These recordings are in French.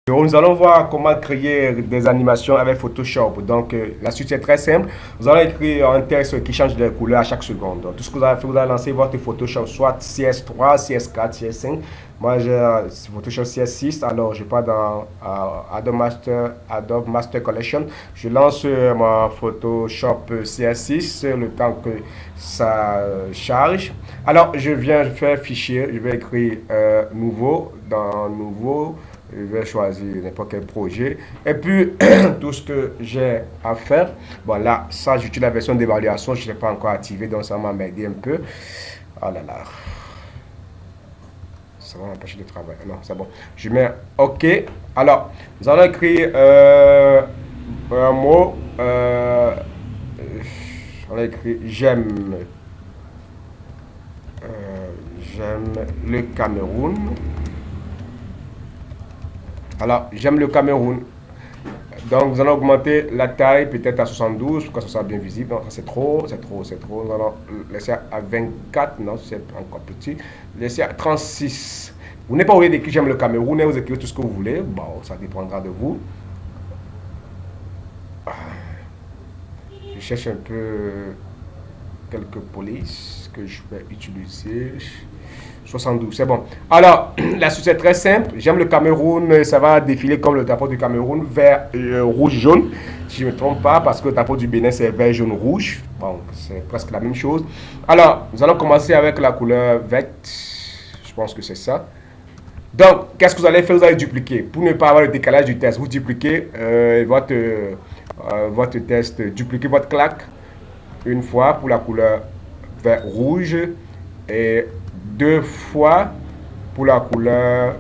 Nous allons voir comment créer des animations avec Photoshop. Donc, la suite est très simple. Vous allez écrire un texte qui change de couleur à chaque seconde. Donc, tout ce que vous allez faire, vous allez lancer votre Photoshop, soit CS3, CS4, CS5. Moi, j'ai Photoshop CS6. Alors, je pars dans Adobe Master Collection. Je lance mon Photoshop CS6 le temps que ça charge. Alors, je viens faire fichier. Je vais écrire nouveau dans nouveau. Je vais choisir n'importe quel projet. Et puis, tout ce que j'ai à faire, bon là, ça, j'utilise la version d'évaluation, je ne l'ai pas encore activé, donc ça m'a m'aider un peu. Oh là là. Ça va m'empêcher de travailler. Non, c'est bon. Je mets OK. Alors, nous allons écrire un mot. On a écrit j'aime. J'aime le Cameroun. Alors, j'aime le Cameroun. Donc, nous allons augmenter la taille peut-être à 72 pour que ce soit bien visible. Non, c'est trop, c'est trop, c'est trop. Nous allons laisser à 24. Non, c'est encore petit. Laisser à 36. Vous n'êtes pas obligé d'écrire j'aime le Cameroun. Vous écrivez tout ce que vous voulez. Bon, ça dépendra de vous. Je cherche un peu quelques polices que je vais utiliser. 72, c'est bon. Alors, la suite est très simple. J'aime le Cameroun, ça va défiler comme le drapeau du Cameroun, vert, rouge, jaune. Si je ne me trompe pas, parce que le drapeau du Bénin, c'est vert, jaune, rouge. Bon, c'est presque la même chose. Alors, nous allons commencer avec la couleur verte. Je pense que c'est ça. Donc, qu'est-ce que vous allez faire? Vous allez dupliquer. Pour ne pas avoir le décalage du test, vous dupliquez votre test, dupliquez votre claque une fois pour la couleur vert, rouge et deux fois pour la couleur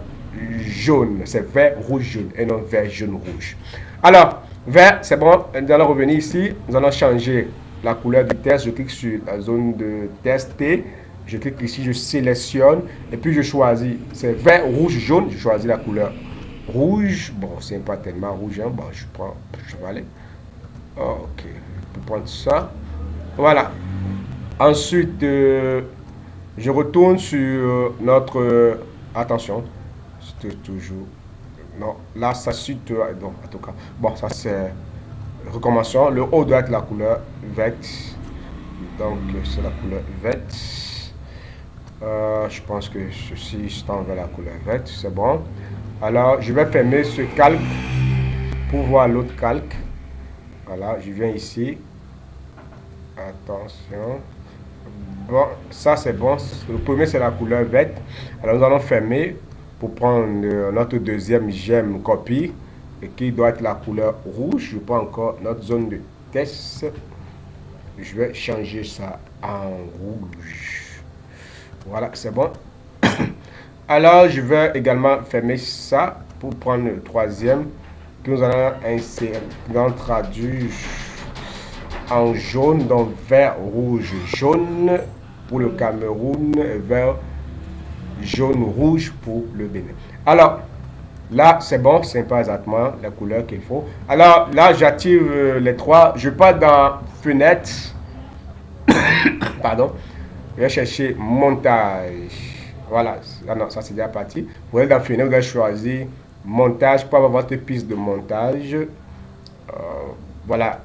jaune. C'est vert, rouge, jaune et non vert, jaune, rouge. Alors, vert, c'est bon. Nous allons revenir ici. Nous allons changer la couleur du test. Je clique sur la zone de tester. Je clique ici, je sélectionne et puis je choisis. C'est vert, rouge, jaune. Je choisis la couleur rouge. Bon, c'est pas tellement rouge. Hein. Bon, je vais aller. Ok, je peux prendre ça. Voilà. Ensuite, je retourne sur notre... attention, c'est toujours... Non, là, ça suit... non, en tout cas. Bon, ça c'est... Recommençons. Le haut doit être la couleur verte. Donc, c'est la couleur verte. Je pense que ceci tend vers la couleur verte. C'est bon. Alors, je vais fermer ce calque pour voir l'autre calque. Voilà, je viens ici. Attention. Bon, ça c'est bon. Le premier c'est la couleur verte. Alors nous allons fermer pour prendre notre deuxième j'aime copie et qui doit être la couleur rouge. Je prends encore notre zone de test. Je vais changer ça en rouge. Voilà, c'est bon. Alors je vais également fermer ça pour prendre le troisième que nous allons insérer, nous allons traduire en jaune, donc vert, rouge, jaune pour le Cameroun, vert, jaune, rouge pour le Bénin. Alors, là, c'est bon, c'est pas exactement la couleur qu'il faut. Alors, là, j'active les trois. Je pars dans fenêtre. Pardon. Je vais chercher montage. Voilà. Ah non, ça c'est déjà parti. Vous allez dans fenêtre, vous allez choisir montage pour avoir votre piste de montage. Voilà.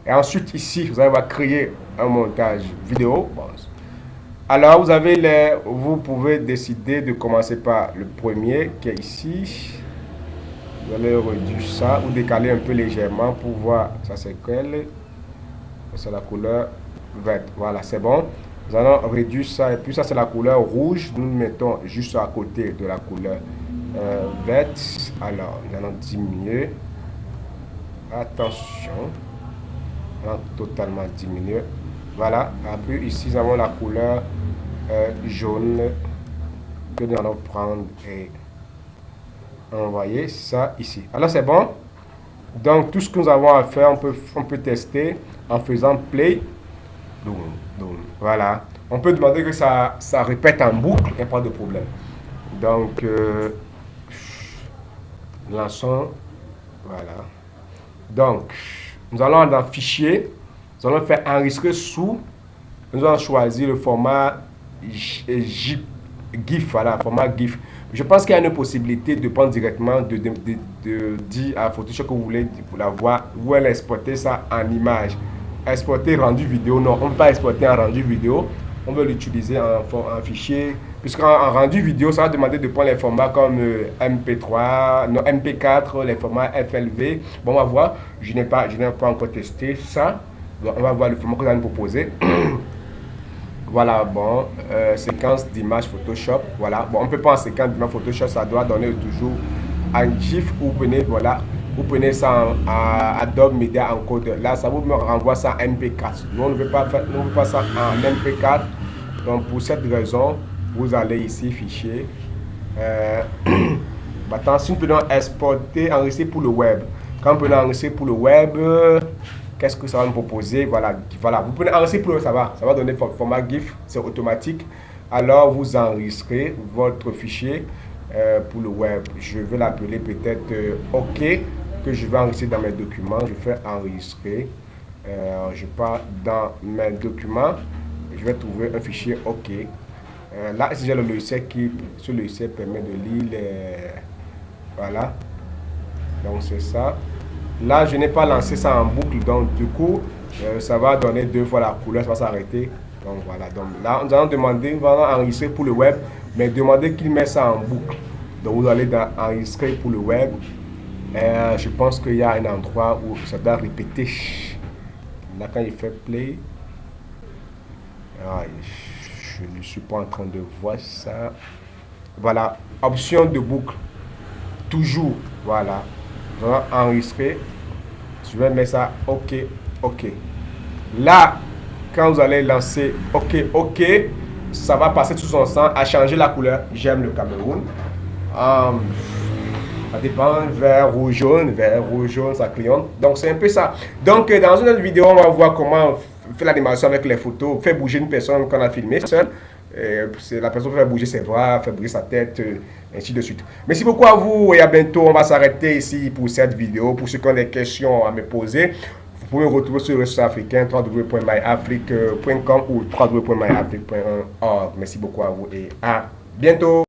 Et ensuite, ici, vous allez créer un montage vidéo. Bon. Alors, vous pouvez décider de commencer par le premier qui est ici. Vous allez réduire ça ou décaler un peu légèrement pour voir. Ça, c'est quel? C'est la couleur verte. Voilà, c'est bon. Nous allons réduire ça. Et puis, ça, c'est la couleur rouge. Nous mettons juste à côté de la couleur verte. Alors, nous allons diminuer. Attention. Totalement diminué. Voilà. Après, ici, nous avons la couleur jaune que nous allons prendre et envoyer ça ici. Alors, c'est bon. Donc, tout ce que nous avons à faire, on peut tester en faisant play. Voilà. On peut demander que ça répète en boucle, il n'y a pas de problème. Donc, lançons. Voilà. Donc, nous allons dans fichier, nous allons faire enregistrer sous, nous allons choisir le format GIF, voilà, format GIF. Je pense qu'il y a une possibilité de prendre directement, de dire à Photoshop que vous voulez la voir, vous allez exporter ça en image. Exporter rendu vidéo, non, on ne peut pas exporter en rendu vidéo. On veut l'utiliser en fichier. Puisqu'en rendu vidéo, ça va demander de prendre les formats comme MP3, non, MP4, les formats FLV. Bon, on va voir. Je n'ai pas encore testé ça. Donc, on va voir le format que vous allez nous proposer. Voilà, bon, séquence d'image Photoshop. Voilà, bon, on ne peut pas en séquence d'image Photoshop, ça doit donner toujours un GIF. Vous prenez, voilà, vous prenez ça en Adobe Media Encoder. Là, ça vous renvoie ça en MP4. Nous, on ne veut pas faire, on ne veut pas ça en MP4. Donc, pour cette raison, vous allez ici, fichier. Attention, nous pouvons exporter, enregistrer pour le web. Quand on peut enregistrer pour le web, qu'est-ce que ça va nous proposer? Voilà, vous pouvez enregistrer pour le web, ça va donner format GIF, c'est automatique. Alors, vous enregistrez votre fichier pour le web. Je vais l'appeler peut-être OK, que je vais enregistrer dans mes documents. Je fais enregistrer. Je pars dans mes documents. Je vais trouver un fichier OK. Là, j'ai le logiciel ce logiciel permet de lire les... Voilà. Donc, c'est ça. Là, je n'ai pas lancé ça en boucle. Donc, du coup, ça va donner 2 fois la couleur. Ça va s'arrêter. Donc, voilà. Donc, là, nous allons demander, nous allons enregistrer pour le web. Mais demander qu'il met ça en boucle. Donc, vous allez dans enregistrer pour le web. Je pense qu'il y a un endroit où ça doit répéter. Là, quand il fait play... je ne suis pas en train de voir ça. Voilà, option de boucle. Toujours, voilà. Je vais enregistrer. Je vais mettre ça OK, OK. Là, quand vous allez lancer OK, OK, ça va passer sous son sang à changer la couleur. J'aime le Cameroun. Ça dépend, vert, rouge, jaune, ça clignote. Donc, c'est un peu ça. Donc, dans une autre vidéo, on va voir comment faire l'animation avec les photos, faire bouger une personne qu'on a filmée seule. La personne fait bouger ses bras, fait bouger sa tête, ainsi de suite. Merci beaucoup à vous et à bientôt. On va s'arrêter ici pour cette vidéo. Pour ceux qui ont des questions à me poser, vous pouvez me retrouver sur le site africain www.myafrique.com ou www.myafrique.org. Merci beaucoup à vous et à bientôt.